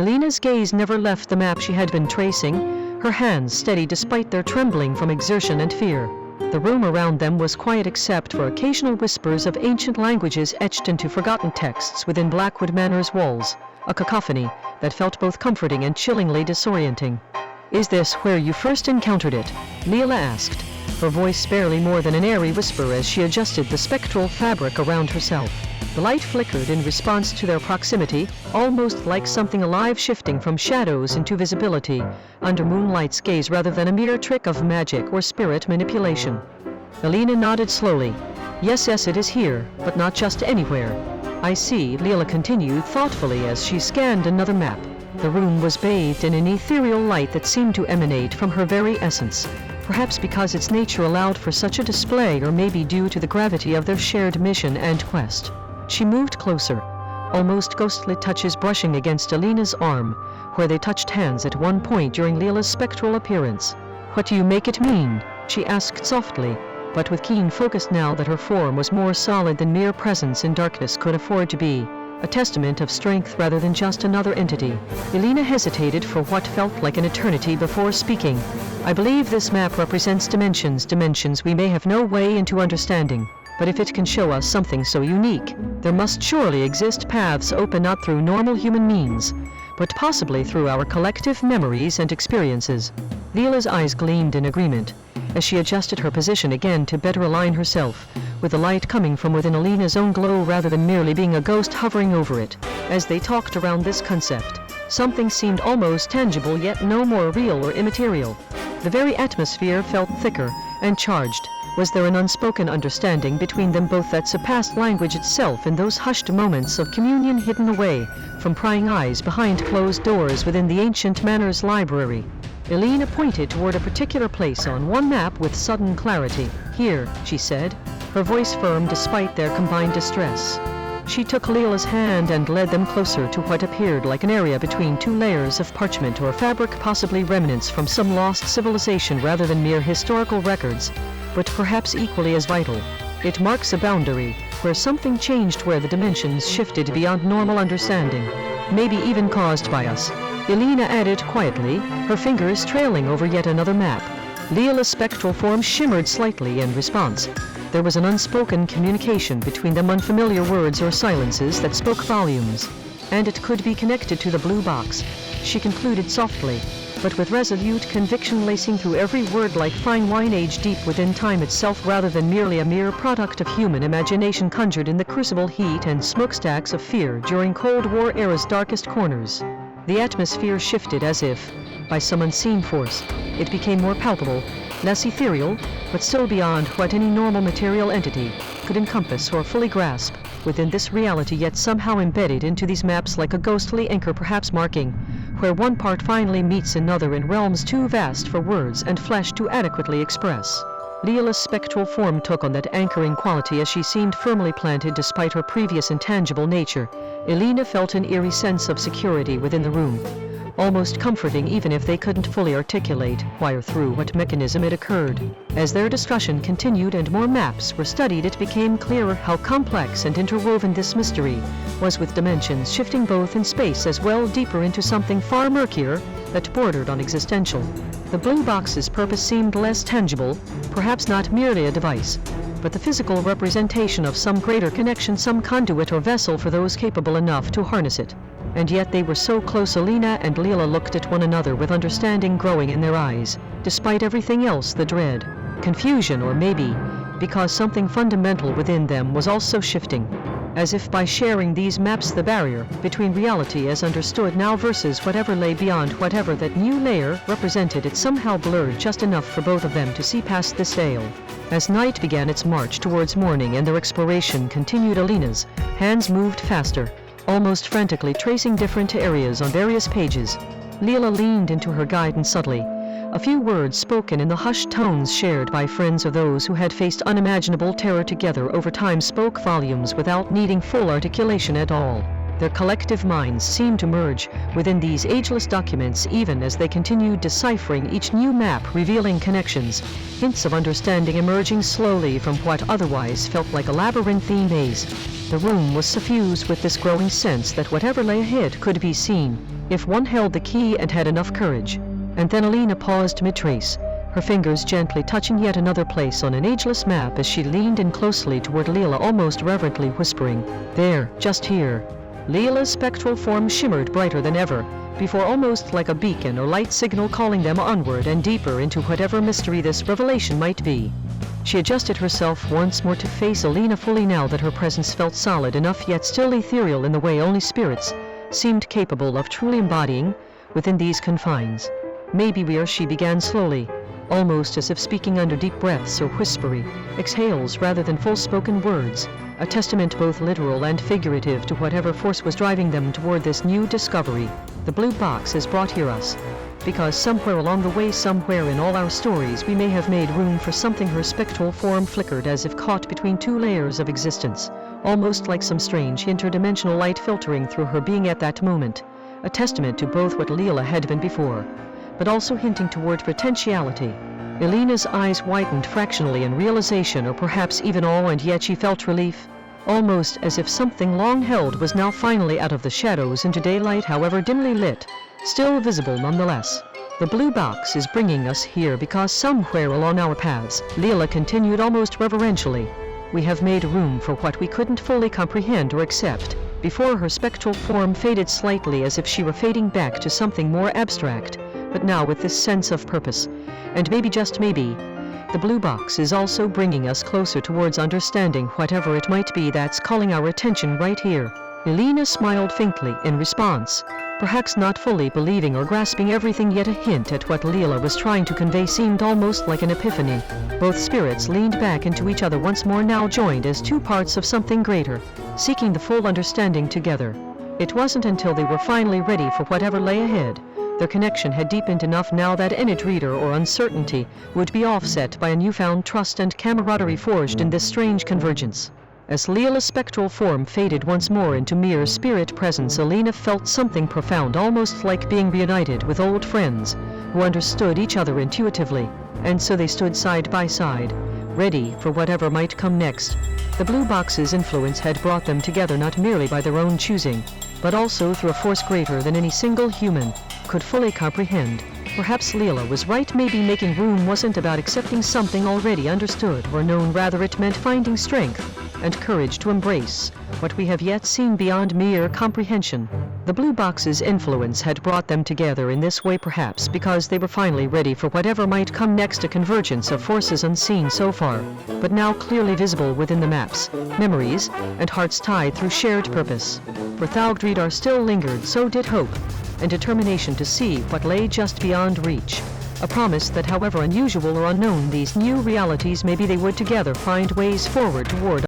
Elena's gaze never left the map she had been tracing, her hands steady despite their trembling from exertion and fear. The room around them was quiet except for occasional whispers of ancient languages etched into forgotten texts within Blackwood Manor's walls, a cacophony that felt both comforting and chillingly disorienting. "Is this where you first encountered it?" Lila asked, her voice barely more than an airy whisper as she adjusted the spectral fabric around herself. The light flickered in response to their proximity, almost like something alive shifting from shadows into visibility, under moonlight's gaze rather than a mere trick of magic or spirit manipulation. Elena nodded slowly. Yes, it is here, but not just anywhere. "I see," Lila continued thoughtfully as she scanned another map. The room was bathed in an ethereal light that seemed to emanate from her very essence, perhaps because its nature allowed for such a display, or maybe due to the gravity of their shared mission and quest. She moved closer, almost ghostly touches brushing against Elena's arm, where they touched hands at one point during Lila's spectral appearance. "What do you make it mean?" she asked softly, but with keen focus now that her form was more solid than mere presence in darkness could afford to be, a testament of strength rather than just another entity. Elena hesitated for what felt like an eternity before speaking. "I believe this map represents dimensions we may have no way into understanding. But if it can show us something so unique, there must surely exist paths open not through normal human means, but possibly through our collective memories and experiences." Lila's eyes gleamed in agreement, as she adjusted her position again to better align herself, with the light coming from within Elena's own glow rather than merely being a ghost hovering over it. As they talked around this concept, something seemed almost tangible yet no more real or immaterial. The very atmosphere felt thicker and charged. Was there an unspoken understanding between them both that surpassed language itself in those hushed moments of communion hidden away from prying eyes behind closed doors within the ancient manor's library? Elena pointed toward a particular place on one map with sudden clarity. "Here," she said, her voice firm despite their combined distress. She took Lila's hand and led them closer to what appeared like an area between two layers of parchment or fabric, possibly remnants from some lost civilization rather than mere historical records, but perhaps equally as vital. "It marks a boundary, where something changed, where the dimensions shifted beyond normal understanding, maybe even caused by us," Elena added quietly, her fingers trailing over yet another map. Lila's spectral form shimmered slightly in response. There was an unspoken communication between them, unfamiliar words or silences that spoke volumes. "And it could be connected to the blue box," she concluded softly, but with resolute conviction lacing through every word like fine wine aged deep within time itself rather than merely a mere product of human imagination conjured in the crucible heat and smokestacks of fear during Cold War era's darkest corners. The atmosphere shifted as if, by some unseen force, it became more palpable, less ethereal, but still beyond what any normal material entity could encompass or fully grasp within this reality, yet somehow embedded into these maps like a ghostly anchor, perhaps marking where one part finally meets another in realms too vast for words and flesh to adequately express. Lila's spectral form took on that anchoring quality as she seemed firmly planted despite her previous intangible nature. Elena felt an eerie sense of security within the room, almost comforting even if they couldn't fully articulate why or through what mechanism it occurred. As their discussion continued and more maps were studied, it became clearer how complex and interwoven this mystery was, with dimensions shifting both in space as well deeper into something far murkier that bordered on existential. The blue box's purpose seemed less tangible, perhaps not merely a device, but the physical representation of some greater connection, some conduit or vessel for those capable enough to harness it. And yet they were so close. Elena and Lila looked at one another with understanding growing in their eyes. Despite everything else, the dread, confusion, or maybe because something fundamental within them was also shifting. As if by sharing these maps, the barrier between reality as understood now versus whatever lay beyond whatever that new layer represented, it somehow blurred just enough for both of them to see past this veil. As night began its march towards morning and their exploration continued, Elena's hands moved faster, almost frantically tracing different areas on various pages. Lila leaned into her guidance subtly. A few words spoken in the hushed tones shared by friends or those who had faced unimaginable terror together over time spoke volumes without needing full articulation at all. Their collective minds seemed to merge within these ageless documents even as they continued deciphering each new map, revealing connections, hints of understanding emerging slowly from what otherwise felt like a labyrinthine maze. The room was suffused with this growing sense that whatever lay ahead could be seen, if one held the key and had enough courage. And then Elena paused mid-trace, her fingers gently touching yet another place on an ageless map as she leaned in closely toward Lila, almost reverently whispering, "There, just here." Lila's spectral form shimmered brighter than ever, before almost like a beacon or light signal calling them onward and deeper into whatever mystery this revelation might be. She adjusted herself once more to face Elena fully now that her presence felt solid enough yet still ethereal in the way only spirits seemed capable of truly embodying within these confines. "Maybe we are," she began slowly, almost as if speaking under deep breaths or whispery exhales rather than full-spoken words, a testament both literal and figurative to whatever force was driving them toward this new discovery. "The blue box has brought here us, because somewhere along the way, somewhere in all our stories, we may have made room for something." Her spectral form flickered as if caught between two layers of existence, almost like some strange interdimensional light filtering through her being at that moment, a testament to both what Lila had been before, but also hinting toward potentiality. Elena's eyes widened fractionally in realization, or perhaps even awe, and yet she felt relief, almost as if something long held was now finally out of the shadows into daylight, however dimly lit, still visible nonetheless. "The blue box is bringing us here because somewhere along our paths," Lila continued almost reverentially, "we have made room for what we couldn't fully comprehend or accept." Before her spectral form faded slightly as if she were fading back to something more abstract, but now with this sense of purpose. "And maybe, just maybe, the blue box is also bringing us closer towards understanding whatever it might be that's calling our attention right here." Elena smiled faintly in response, perhaps not fully believing or grasping everything, yet a hint at what Lila was trying to convey seemed almost like an epiphany. Both spirits leaned back into each other once more, now joined as two parts of something greater, seeking the full understanding together. It wasn't until they were finally ready for whatever lay ahead. Their connection had deepened enough now that any dread or uncertainty would be offset by a newfound trust and camaraderie forged in this strange convergence. As Lila's spectral form faded once more into mere spirit presence, Elena felt something profound, almost like being reunited with old friends who understood each other intuitively. And so they stood side by side, ready for whatever might come next. The blue box's influence had brought them together not merely by their own choosing, but also through a force greater than any single human could fully comprehend. Perhaps Lila was right. Maybe making room wasn't about accepting something already understood or known. Rather, it meant finding strength and courage to embrace what we have yet seen beyond mere comprehension. The blue box's influence had brought them together in this way, perhaps because they were finally ready for whatever might come next, a convergence of forces unseen so far, but now clearly visible within the maps, memories, and hearts tied through shared purpose. For Thalgdreed still lingered, so did hope, and determination to see what lay just beyond reach. A promise that however unusual or unknown these new realities, maybe they would together find ways forward toward